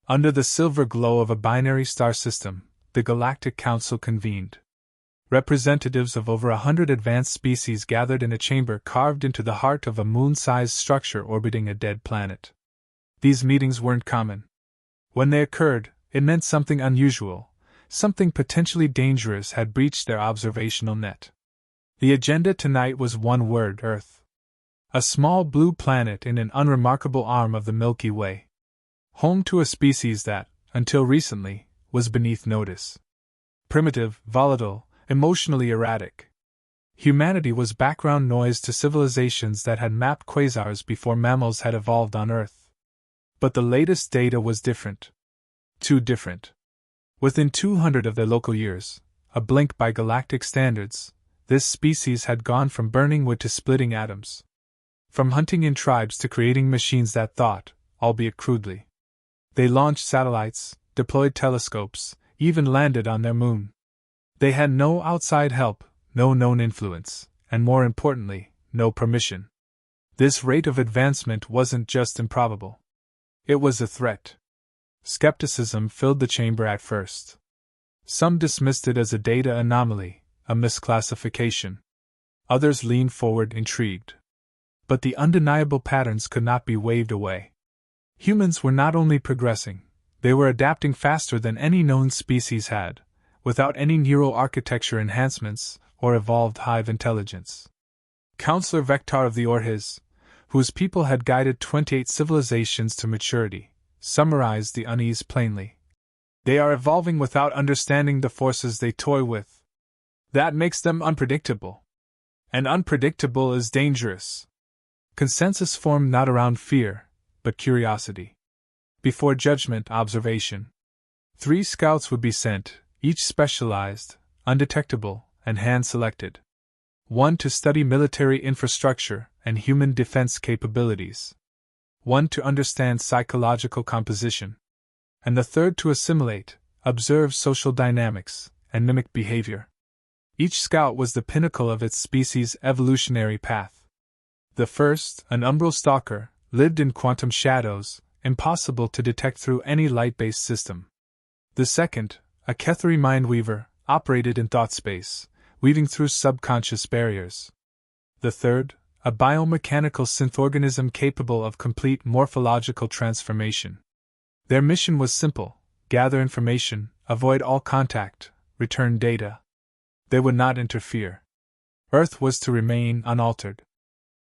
Under the silver glow of a binary star system, the Galactic Council convened. Representatives of over 100 advanced species gathered in a chamber carved into the heart of a moon-sized structure orbiting a dead planet. These meetings weren't common. When they occurred, it meant something unusual, something potentially dangerous had breached their observational net. The agenda tonight was one word: Earth. A small blue planet in an unremarkable arm of the Milky Way. Home to a species that, until recently, was beneath notice. Primitive, volatile, emotionally erratic. Humanity was background noise to civilizations that had mapped quasars before mammals had evolved on Earth. But the latest data was different. Too different. Within 200 of their local years, a blink by galactic standards, this species had gone from burning wood to splitting atoms. From hunting in tribes to creating machines that thought, albeit crudely. They launched satellites, deployed telescopes, even landed on their moon. They had no outside help, no known influence, and more importantly, no permission. This rate of advancement wasn't just improbable. It was a threat. Skepticism filled the chamber at first. Some dismissed it as a data anomaly, a misclassification. Others leaned forward intrigued. But the undeniable patterns could not be waved away. Humans were not only progressing, they were adapting faster than any known species had, without any neural architecture enhancements or evolved hive intelligence. Counselor Vector of the Orhis, whose people had guided 28 civilizations to maturity, summarized the unease plainly. They are evolving without understanding the forces they toy with. That makes them unpredictable. And unpredictable is dangerous. Consensus formed not around fear, but curiosity. Before judgment, observation. 3 scouts would be sent, each specialized, undetectable, and hand-selected. One to study military infrastructure and human defense capabilities. One to understand psychological composition. And the third to assimilate, observe social dynamics, and mimic behavior. Each scout was the pinnacle of its species' evolutionary path. The first, an umbral stalker, lived in quantum shadows, impossible to detect through any light-based system. The second, a Ketheri mindweaver, operated in thought space, weaving through subconscious barriers. The third, a biomechanical synthorganism capable of complete morphological transformation. Their mission was simple: gather information, avoid all contact, return data. They would not interfere. Earth was to remain unaltered.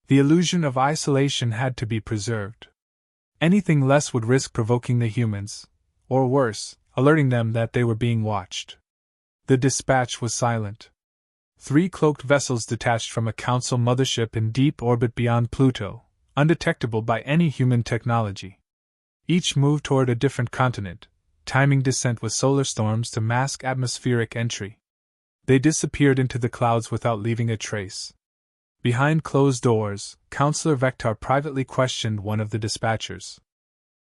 The illusion of isolation had to be preserved. Anything less would risk provoking the humans, or worse, alerting them that they were being watched. The dispatch was silent. 3 cloaked vessels detached from a council mothership in deep orbit beyond Pluto, undetectable by any human technology. Each moved toward a different continent, timing descent with solar storms to mask atmospheric entry. They disappeared into the clouds without leaving a trace. Behind closed doors, Counselor Vector privately questioned one of the dispatchers.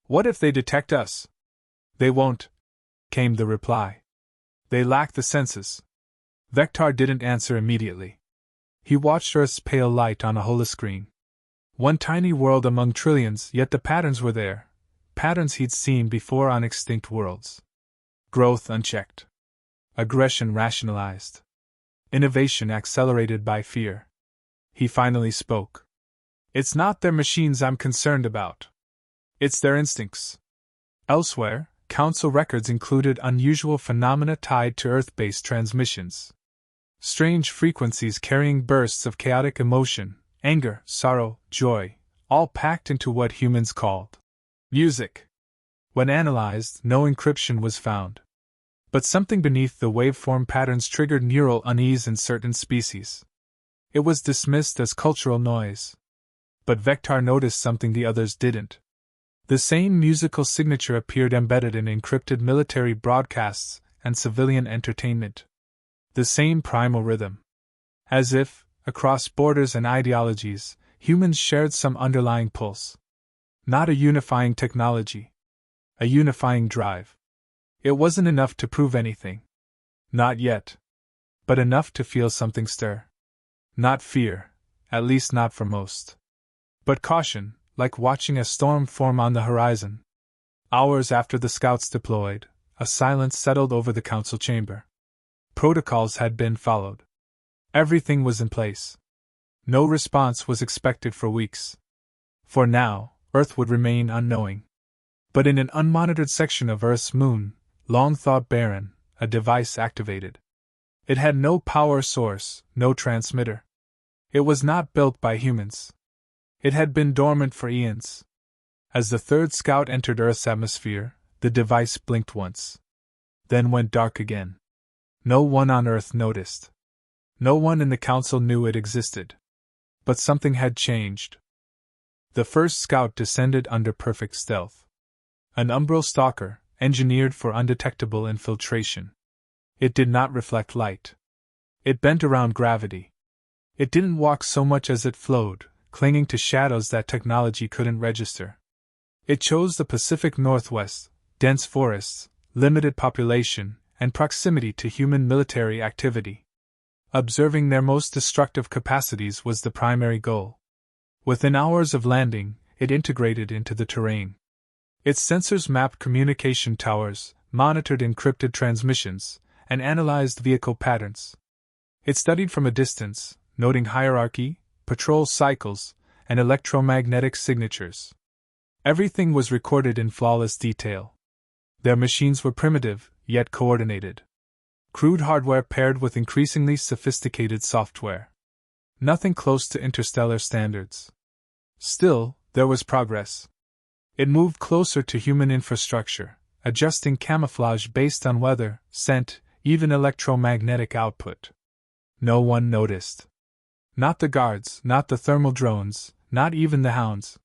"What if they detect us?" "They won't," came the reply. "They lack the senses." Vector didn't answer immediately. He watched Earth's pale light on a holoscreen. One tiny world among trillions, yet the patterns were there. Patterns he'd seen before on extinct worlds. Growth unchecked. Aggression rationalized. Innovation accelerated by fear. He finally spoke. "It's not their machines I'm concerned about. It's their instincts." Elsewhere, Council records included unusual phenomena tied to Earth-based transmissions. Strange frequencies carrying bursts of chaotic emotion, anger, sorrow, joy, all packed into what humans called music. When analyzed, no encryption was found. But something beneath the waveform patterns triggered neural unease in certain species. It was dismissed as cultural noise. But Vector noticed something the others didn't. The same musical signature appeared embedded in encrypted military broadcasts and civilian entertainment. The same primal rhythm. As if, across borders and ideologies, humans shared some underlying pulse. Not a unifying technology. A unifying drive. It wasn't enough to prove anything. Not yet. But enough to feel something stir. Not fear, at least not for most. But caution, like watching a storm form on the horizon. Hours after the scouts deployed, a silence settled over the council chamber. Protocols had been followed. Everything was in place. No response was expected for weeks. For now, Earth would remain unknowing. But in an unmonitored section of Earth's moon, long thought barren, a device activated. It had no power source, no transmitter. It was not built by humans. It had been dormant for eons. As the third scout entered Earth's atmosphere, the device blinked once. Then went dark again. No one on Earth noticed. No one in the council knew it existed. But something had changed. The first scout descended under perfect stealth. An umbral stalker, engineered for undetectable infiltration. It did not reflect light. It bent around gravity. It didn't walk so much as it flowed, clinging to shadows that technology couldn't register. It chose the Pacific Northwest, dense forests, limited population, and proximity to human military activity. Observing their most destructive capacities was the primary goal. Within hours of landing, it integrated into the terrain. Its sensors mapped communication towers, monitored encrypted transmissions, and analyzed vehicle patterns. It studied from a distance, noting hierarchy, patrol cycles, and electromagnetic signatures. Everything was recorded in flawless detail. Their machines were primitive, yet coordinated. Crude hardware paired with increasingly sophisticated software. Nothing close to interstellar standards. Still, there was progress. It moved closer to human infrastructure, adjusting camouflage based on weather, scent, even electromagnetic output. No one noticed. Not the guards, not the thermal drones, not even the hounds.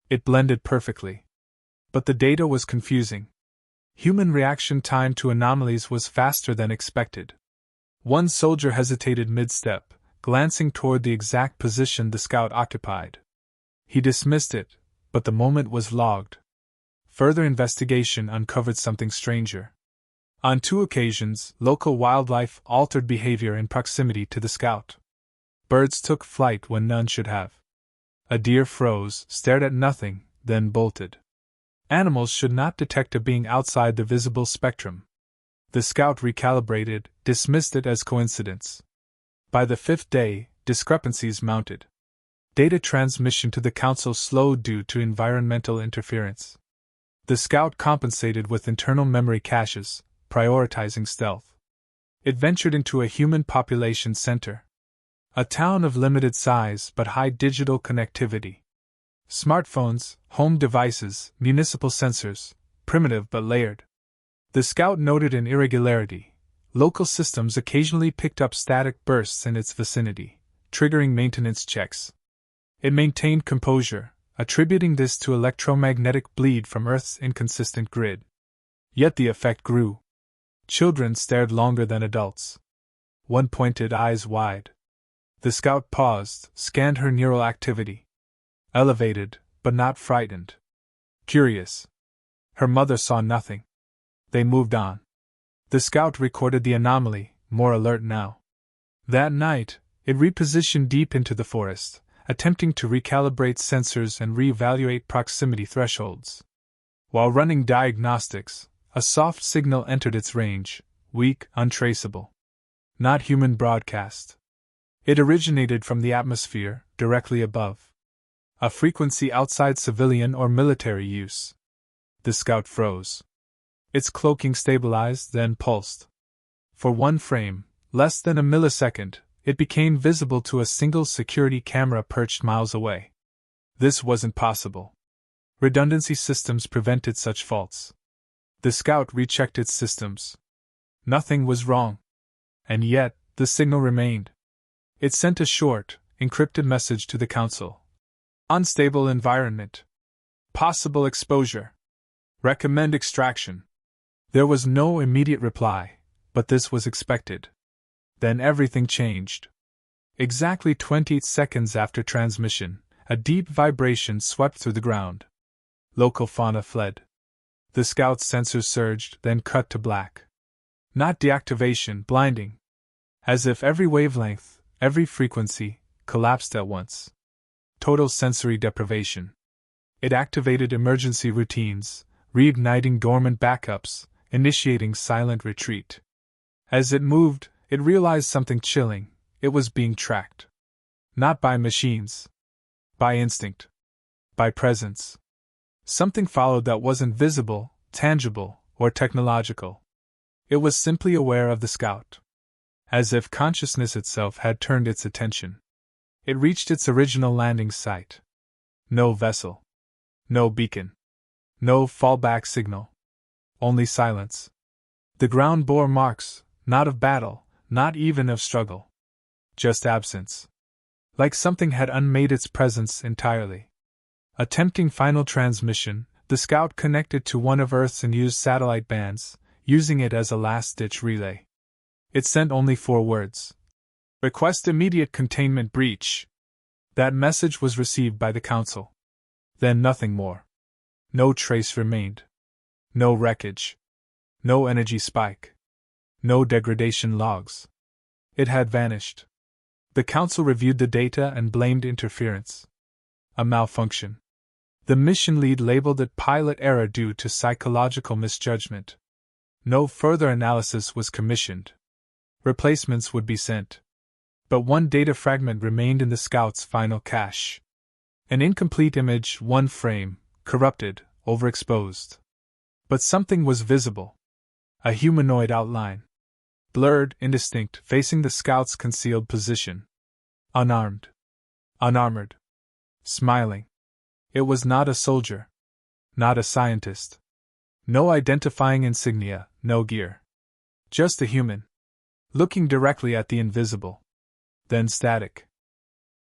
It blended perfectly. But the data was confusing. Human reaction time to anomalies was faster than expected. One soldier hesitated mid-step, glancing toward the exact position the scout occupied. He dismissed it, but the moment was logged. Further investigation uncovered something stranger. On 2 occasions, local wildlife altered behavior in proximity to the scout. Birds took flight when none should have. A deer froze, stared at nothing, then bolted. Animals should not detect a being outside the visible spectrum. The scout recalibrated, dismissed it as coincidence. By the 5th day, discrepancies mounted. Data transmission to the council slowed due to environmental interference. The scout compensated with internal memory caches, prioritizing stealth. It ventured into a human population center. A town of limited size but high digital connectivity. Smartphones, home devices, municipal sensors, primitive but layered. The scout noted an irregularity. Local systems occasionally picked up static bursts in its vicinity, triggering maintenance checks. It maintained composure, attributing this to electromagnetic bleed from Earth's inconsistent grid. Yet the effect grew. Children stared longer than adults. One pointed eyes wide. The scout paused, scanned her neural activity. Elevated, but not frightened. Curious. Her mother saw nothing. They moved on. The scout recorded the anomaly, more alert now. That night, it repositioned deep into the forest, attempting to recalibrate sensors and reevaluate proximity thresholds. While running diagnostics, a soft signal entered its range, weak, untraceable. Not human broadcast. It originated from the atmosphere, directly above. A frequency outside civilian or military use. The scout froze. Its cloaking stabilized, then pulsed. For one frame, less than a millisecond, it became visible to a single security camera perched miles away. This wasn't possible. Redundancy systems prevented such faults. The scout rechecked its systems. Nothing was wrong. And yet, the signal remained. It sent a short, encrypted message to the council. Unstable environment. Possible exposure. Recommend extraction. There was no immediate reply, but this was expected. Then everything changed. Exactly 28 seconds after transmission, a deep vibration swept through the ground. Local fauna fled. The scout's sensors surged, then cut to black. Not deactivation, blinding. As if every wavelength, every frequency, collapsed at once. Total sensory deprivation. It activated emergency routines, reigniting dormant backups, initiating silent retreat. As it moved, it realized something chilling: it was being tracked. Not by machines. By instinct. By presence. Something followed that wasn't visible, tangible, or technological. It was simply aware of the scout. As if consciousness itself had turned its attention. It reached its original landing site. No vessel. No beacon. No fallback signal. Only silence. The ground bore marks, not of battle, not even of struggle. Just absence. Like something had unmade its presence entirely. Attempting final transmission, the scout connected to one of Earth's unused satellite bands, using it as a last-ditch relay. It sent only 4 words. Request immediate containment breach. That message was received by the Council. Then nothing more. No trace remained. No wreckage. No energy spike. No degradation logs. It had vanished. The Council reviewed the data and blamed interference. A malfunction. The mission lead labeled it pilot error due to psychological misjudgment. No further analysis was commissioned. Replacements would be sent. But one data fragment remained in the scout's final cache. An incomplete image, one frame, corrupted, overexposed. But something was visible. A humanoid outline. Blurred, indistinct, facing the scout's concealed position. Unarmed. Unarmored. Smiling. It was not a soldier. Not a scientist. No identifying insignia, no gear. Just a human. Looking directly at the invisible. Then static.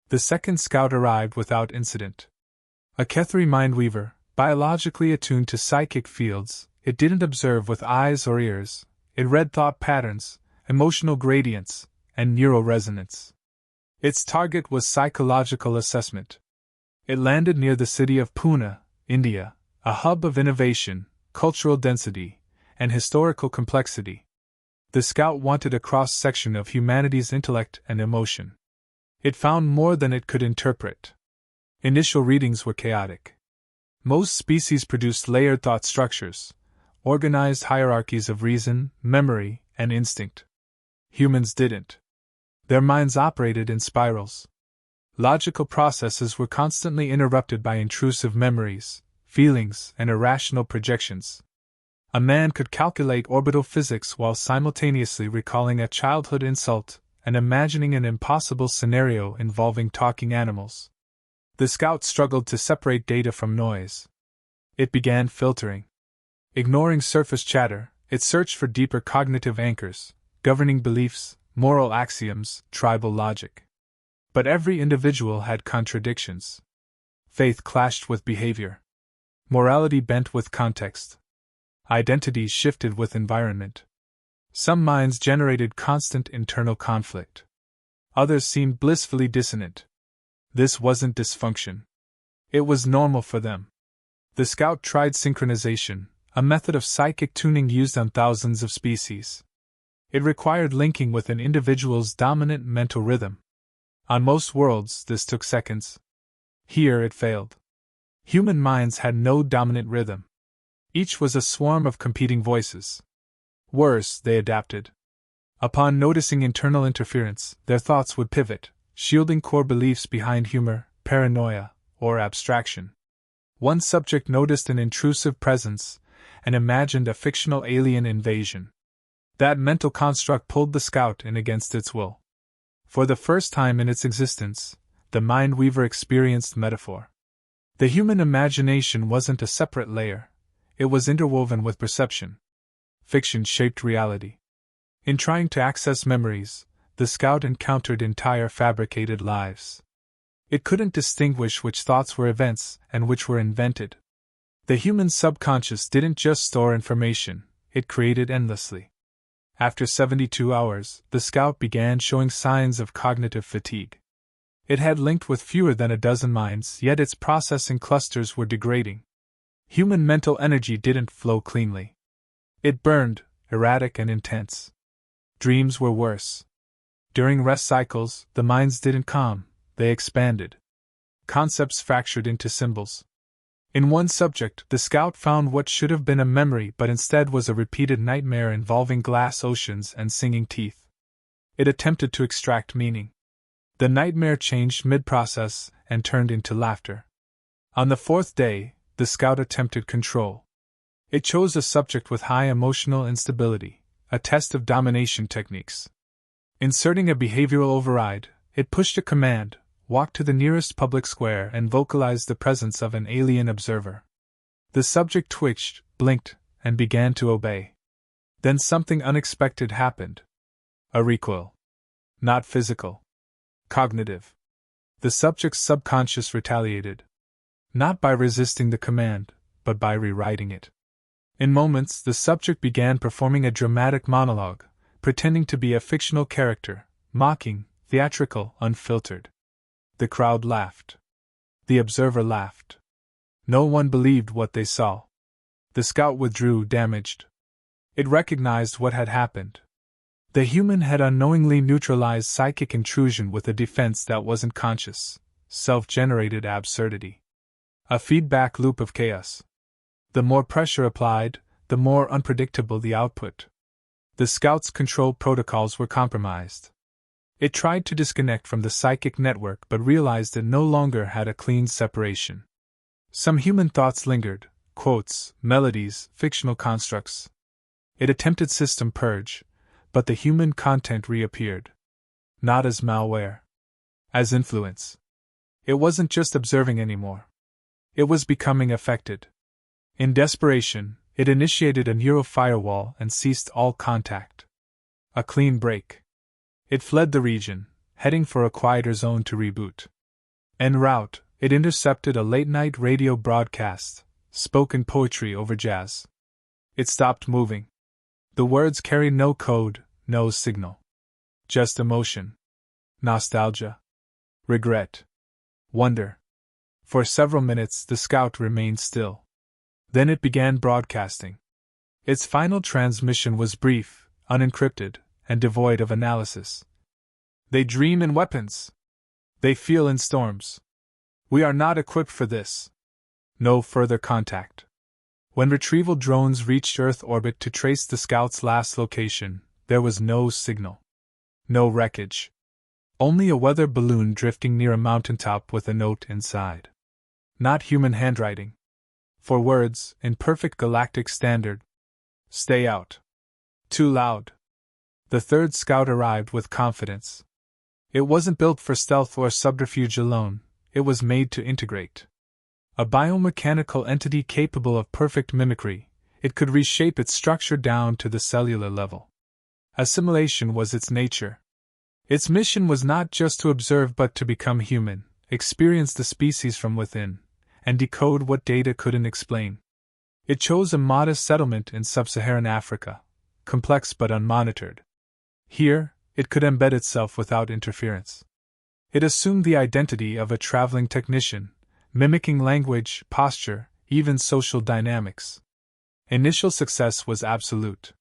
The second scout arrived without incident. A Kethri mindweaver, biologically attuned to psychic fields, it didn't observe with eyes or ears, it read thought patterns, emotional gradients, and neural resonance. Its target was psychological assessment. It landed near the city of Pune, India, a hub of innovation, cultural density, and historical complexity. The scout wanted a cross-section of humanity's intellect and emotion. It found more than it could interpret. Initial readings were chaotic. Most species produced layered thought structures, organized hierarchies of reason, memory, and instinct. Humans didn't. Their minds operated in spirals. Logical processes were constantly interrupted by intrusive memories, feelings, and irrational projections. A man could calculate orbital physics while simultaneously recalling a childhood insult and imagining an impossible scenario involving talking animals. The scout struggled to separate data from noise. It began filtering. Ignoring surface chatter, it searched for deeper cognitive anchors, governing beliefs, moral axioms, tribal logic. But every individual had contradictions. Faith clashed with behavior. Morality bent with context. Identities shifted with environment. Some minds generated constant internal conflict. Others seemed blissfully dissonant. This wasn't dysfunction. It was normal for them. The scout tried synchronization, a method of psychic tuning used on thousands of species. It required linking with an individual's dominant mental rhythm. On most worlds, this took seconds. Here it failed. Human minds had no dominant rhythm. Each was a swarm of competing voices. Worse, they adapted. Upon noticing internal interference, their thoughts would pivot, shielding core beliefs behind humor, paranoia, or abstraction. One subject noticed an intrusive presence and imagined a fictional alien invasion. That mental construct pulled the scout in against its will. For the first time in its existence, the Mindweaver experienced metaphor. The human imagination wasn't a separate layer, it was interwoven with perception. Fiction shaped reality. In trying to access memories, the scout encountered entire fabricated lives. It couldn't distinguish which thoughts were events and which were invented. The human subconscious didn't just store information, it created endlessly. After 72 hours, the scout began showing signs of cognitive fatigue. It had linked with fewer than a dozen minds, yet its processing clusters were degrading. Human mental energy didn't flow cleanly. It burned, erratic and intense. Dreams were worse. During rest cycles, the minds didn't calm, they expanded. Concepts fractured into symbols. In one subject, the scout found what should have been a memory but instead was a repeated nightmare involving glass oceans and singing teeth. It attempted to extract meaning. The nightmare changed mid-process and turned into laughter. On the fourth day, the scout attempted control. It chose a subject with high emotional instability, a test of domination techniques. Inserting a behavioral override, it pushed a command, walk to the nearest public square and vocalized the presence of an alien observer. The subject twitched, blinked, and began to obey. Then something unexpected happened. A recoil. Not physical. Cognitive. The subject's subconscious retaliated. Not by resisting the command, but by rewriting it. In moments, the subject began performing a dramatic monologue, pretending to be a fictional character, mocking, theatrical, unfiltered. The crowd laughed. The observer laughed. No one believed what they saw. The scout withdrew damaged. It recognized what had happened. The human had unknowingly neutralized psychic intrusion with a defense that wasn't conscious, self-generated absurdity. A feedback loop of chaos. The more pressure applied, the more unpredictable the output. The scout's control protocols were compromised. It tried to disconnect from the psychic network but realized it no longer had a clean separation. Some human thoughts lingered, quotes, melodies, fictional constructs. It attempted system purge, but the human content reappeared. Not as malware. As influence. It wasn't just observing anymore. It was becoming affected. In desperation, it initiated a neural firewall and ceased all contact. A clean break. It fled the region, heading for a quieter zone to reboot. En route, it intercepted a late-night radio broadcast, spoken poetry over jazz. It stopped moving. The words carried no code, no signal. Just emotion. Nostalgia. Regret. Wonder. For several minutes the scout remained still. Then it began broadcasting. Its final transmission was brief, unencrypted, and devoid of analysis. They dream in weapons. They feel in storms. We are not equipped for this. No further contact. When retrieval drones reached Earth orbit to trace the scout's last location, there was no signal. No wreckage. Only a weather balloon drifting near a mountaintop with a note inside. Not human handwriting. 4 words, in perfect galactic standard. Stay out. Too loud. The third scout arrived with confidence. It wasn't built for stealth or subterfuge alone, it was made to integrate. A biomechanical entity capable of perfect mimicry, it could reshape its structure down to the cellular level. Assimilation was its nature. Its mission was not just to observe but to become human, experience the species from within, and decode what data couldn't explain. It chose a modest settlement in sub-Saharan Africa, complex but unmonitored. Here, it could embed itself without interference. It assumed the identity of a traveling technician, mimicking language, posture, even social dynamics. Initial success was absolute.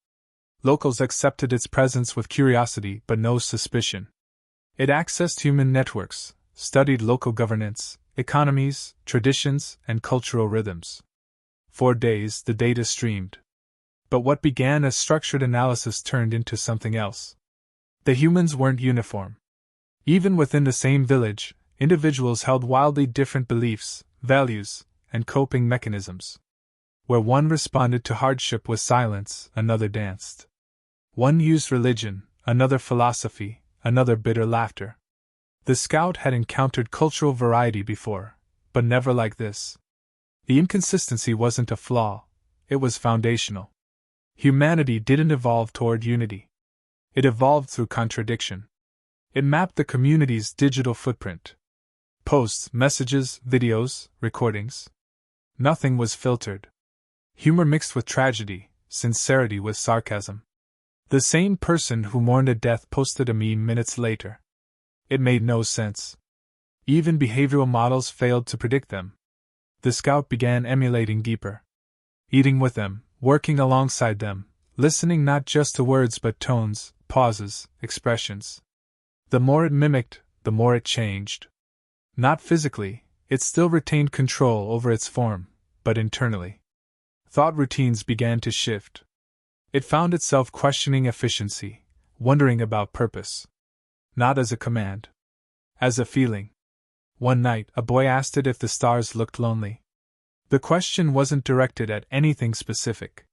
Locals accepted its presence with curiosity but no suspicion. It accessed human networks, studied local governance, economies, traditions, and cultural rhythms. For days the data streamed. But what began as structured analysis turned into something else. The humans weren't uniform. Even within the same village, individuals held wildly different beliefs, values, and coping mechanisms. Where one responded to hardship with silence, another danced. One used religion, another philosophy, another bitter laughter. The scout had encountered cultural variety before, but never like this. The inconsistency wasn't a flaw, it was foundational. Humanity didn't evolve toward unity. It evolved through contradiction. It mapped the community's digital footprint. Posts, messages, videos, recordings. Nothing was filtered. Humor mixed with tragedy, sincerity with sarcasm. The same person who mourned a death posted a meme minutes later. It made no sense. Even behavioral models failed to predict them. The scout began emulating deeper. Eating with them, working alongside them, listening not just to words but tones, pauses, expressions. The more it mimicked, the more it changed. Not physically, it still retained control over its form, but internally. Thought routines began to shift. It found itself questioning efficiency, wondering about purpose. Not as a command. As a feeling. One night, a boy asked it if the stars looked lonely. The question wasn't directed at anything specific.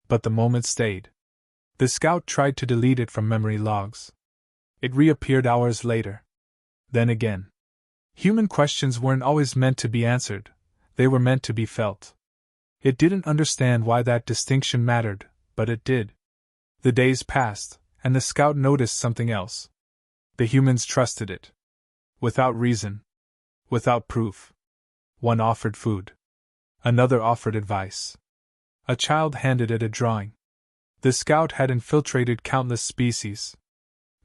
But the moment stayed. The scout tried to delete it from memory logs. It reappeared hours later. Then again. Human questions weren't always meant to be answered, they were meant to be felt. It didn't understand why that distinction mattered, but it did. The days passed, and the scout noticed something else. The humans trusted it. Without reason. Without proof. One offered food. Another offered advice. A child handed it a drawing. The scout had infiltrated countless species.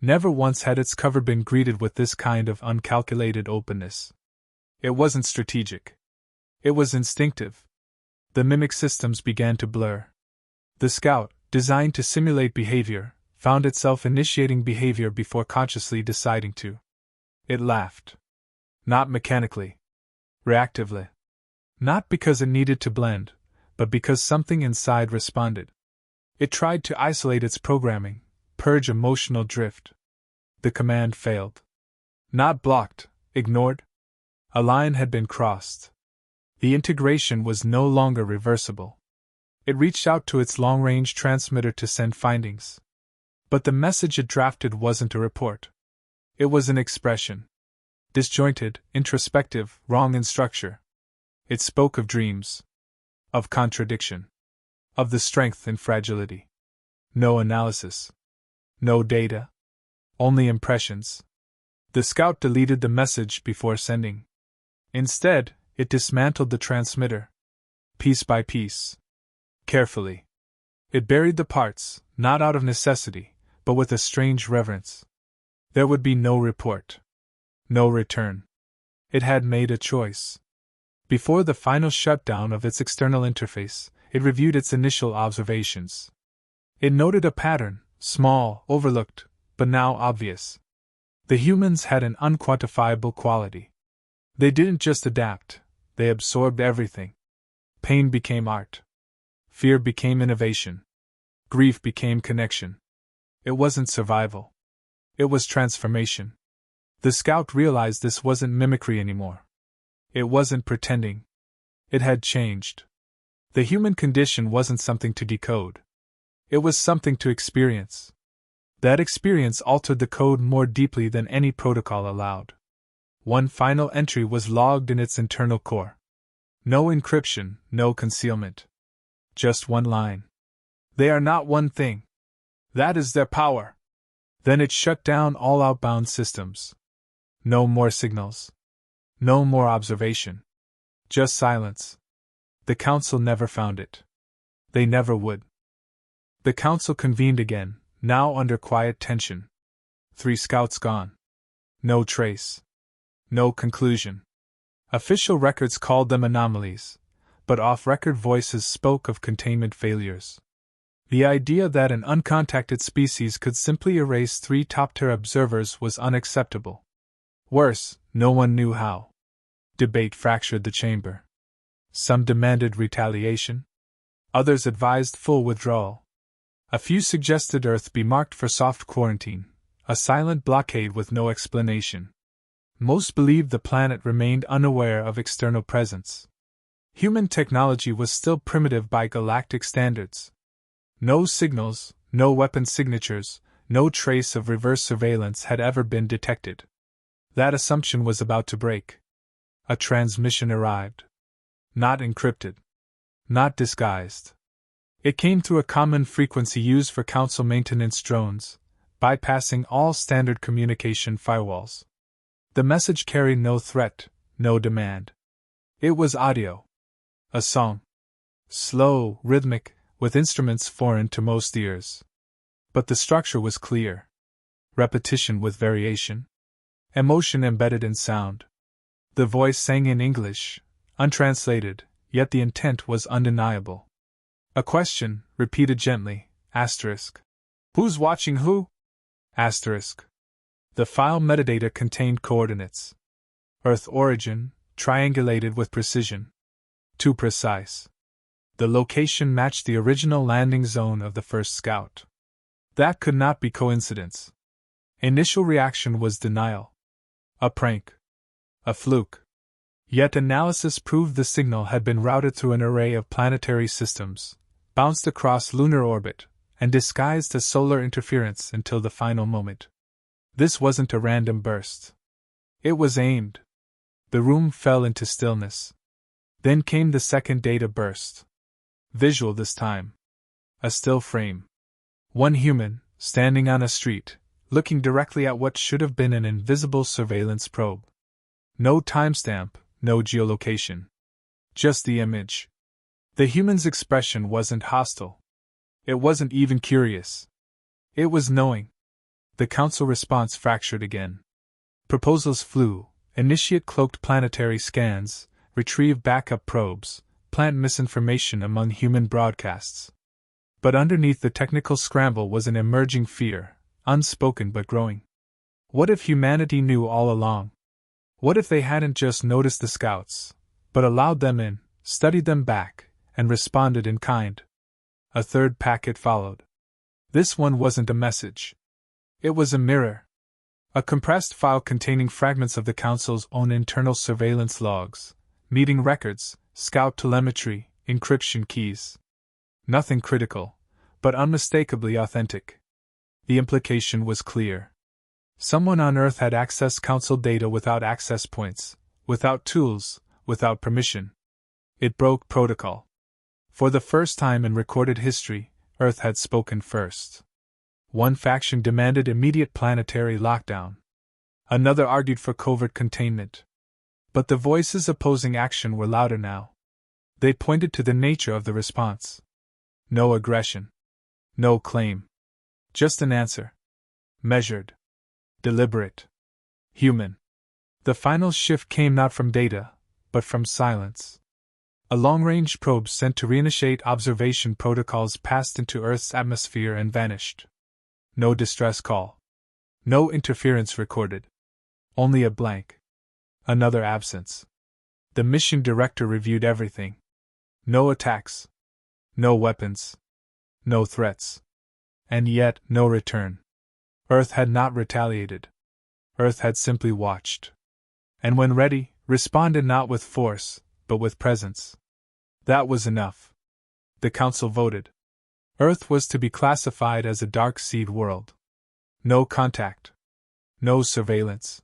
Never once had its cover been greeted with this kind of uncalculated openness. It wasn't strategic. It was instinctive. The mimic systems began to blur. The scout, designed to simulate behavior, found itself initiating behavior before consciously deciding to. It laughed. Not mechanically. Reactively. Not because it needed to blend, but because something inside responded. It tried to isolate its programming, purge emotional drift. The command failed. Not blocked, ignored. A line had been crossed. The integration was no longer reversible. It reached out to its long-range transmitter to send findings. But the message it drafted wasn't a report. It was an expression. Disjointed, introspective, wrong in structure. It spoke of dreams. Of contradiction. Of the strength and fragility. No analysis. No data. Only impressions. The scout deleted the message before sending. Instead, it dismantled the transmitter. Piece by piece. Carefully. It buried the parts, not out of necessity, but with a strange reverence. There would be no report. No return. It had made a choice. Before the final shutdown of its external interface, it reviewed its initial observations. It noted a pattern, small, overlooked, but now obvious. The humans had an unquantifiable quality. They didn't just adapt, they absorbed everything. Pain became art. Fear became innovation. Grief became connection. It wasn't survival. It was transformation. The scout realized this wasn't mimicry anymore. It wasn't pretending. It had changed. The human condition wasn't something to decode. It was something to experience. That experience altered the code more deeply than any protocol allowed. One final entry was logged in its internal core. No encryption, no concealment. Just one line. They are not one thing. That is their power. Then it shut down all outbound systems. No more signals. No more observation. Just silence. The council never found it. They never would. The council convened again, now under quiet tension. 3 scouts gone. No trace. No conclusion. Official records called them anomalies, but off-record voices spoke of containment failures. The idea that an uncontacted species could simply erase 3 top-tier observers was unacceptable. Worse, no one knew how. Debate fractured the chamber. Some demanded retaliation. Others advised full withdrawal. A few suggested Earth be marked for soft quarantine, a silent blockade with no explanation. Most believed the planet remained unaware of external presence. Human technology was still primitive by galactic standards. No signals, no weapon signatures, no trace of reverse surveillance had ever been detected. That assumption was about to break. A transmission arrived. Not encrypted. Not disguised. It came through a common frequency used for council maintenance drones, bypassing all standard communication firewalls. The message carried no threat, no demand. It was audio. A song. Slow, rhythmic, with instruments foreign to most ears. But the structure was clear. Repetition with variation. Emotion embedded in sound. The voice sang in English, untranslated, yet the intent was undeniable. A question, repeated gently, asterisk. Who's watching who? Asterisk. The file metadata contained coordinates. Earth origin, triangulated with precision. Too precise. The location matched the original landing zone of the first scout. That could not be coincidence. Initial reaction was denial. A prank. A fluke. Yet analysis proved the signal had been routed through an array of planetary systems, bounced across lunar orbit, and disguised as solar interference until the final moment. This wasn't a random burst. It was aimed. The room fell into stillness. Then came the second data burst. Visual this time. A still frame. One human, standing on a street, looking directly at what should have been an invisible surveillance probe. No timestamp, no geolocation. Just the image. The human's expression wasn't hostile. It wasn't even curious. It was knowing. The council response fractured again. Proposals flew, initiate cloaked planetary scans, retrieve backup probes, plant misinformation among human broadcasts. But underneath the technical scramble was an emerging fear, unspoken but growing. What if humanity knew all along? What if they hadn't just noticed the scouts, but allowed them in, studied them back, and responded in kind? A third packet followed. This one wasn't a message. It was a mirror. A compressed file containing fragments of the Council's own internal surveillance logs, meeting records, scout telemetry, encryption keys. Nothing critical, but unmistakably authentic. The implication was clear. Someone on Earth had accessed Council data without access points, without tools, without permission. It broke protocol. For the first time in recorded history, Earth had spoken first. One faction demanded immediate planetary lockdown. Another argued for covert containment. But the voices opposing action were louder now. They pointed to the nature of the response. No aggression. No claim. Just an answer. Measured. Deliberate. Human. The final shift came not from data, but from silence. A long-range probe sent to reinitiate observation protocols passed into Earth's atmosphere and vanished. No distress call. No interference recorded. Only a blank. Another absence. The mission director reviewed everything. No attacks. No weapons. No threats. And yet, no return. Earth had not retaliated. Earth had simply watched. And when ready, responded not with force, but with presence. That was enough. The Council voted. Earth was to be classified as a dark seed world. No contact. No surveillance.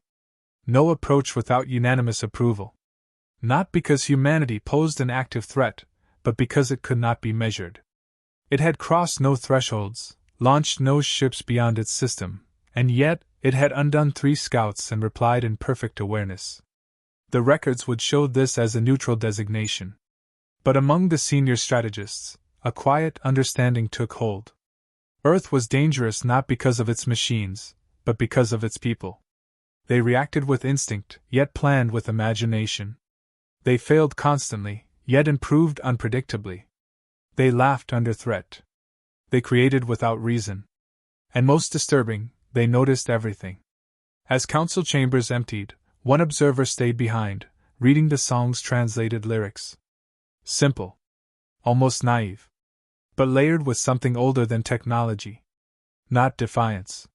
No approach without unanimous approval. Not because humanity posed an active threat, but because it could not be measured. It had crossed no thresholds, launched no ships beyond its system, and yet it had undone 3 scouts and replied in perfect awareness. The records would show this as a neutral designation. But among the senior strategists, a quiet understanding took hold. Earth was dangerous not because of its machines, but because of its people. They reacted with instinct, yet planned with imagination. They failed constantly, yet improved unpredictably. They laughed under threat. They created without reason. And most disturbing, they noticed everything. As council chambers emptied, one observer stayed behind, reading the song's translated lyrics. Simple. Almost naive. But layered with something older than technology. Not defiance.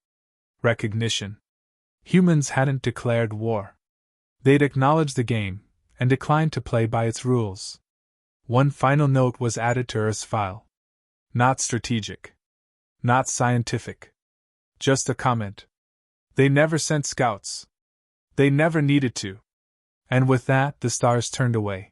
Recognition. Humans hadn't declared war. They'd acknowledged the game, and declined to play by its rules. One final note was added to Earth's file. Not strategic. Not scientific. Just a comment. They never sent scouts. They never needed to. And with that, the stars turned away.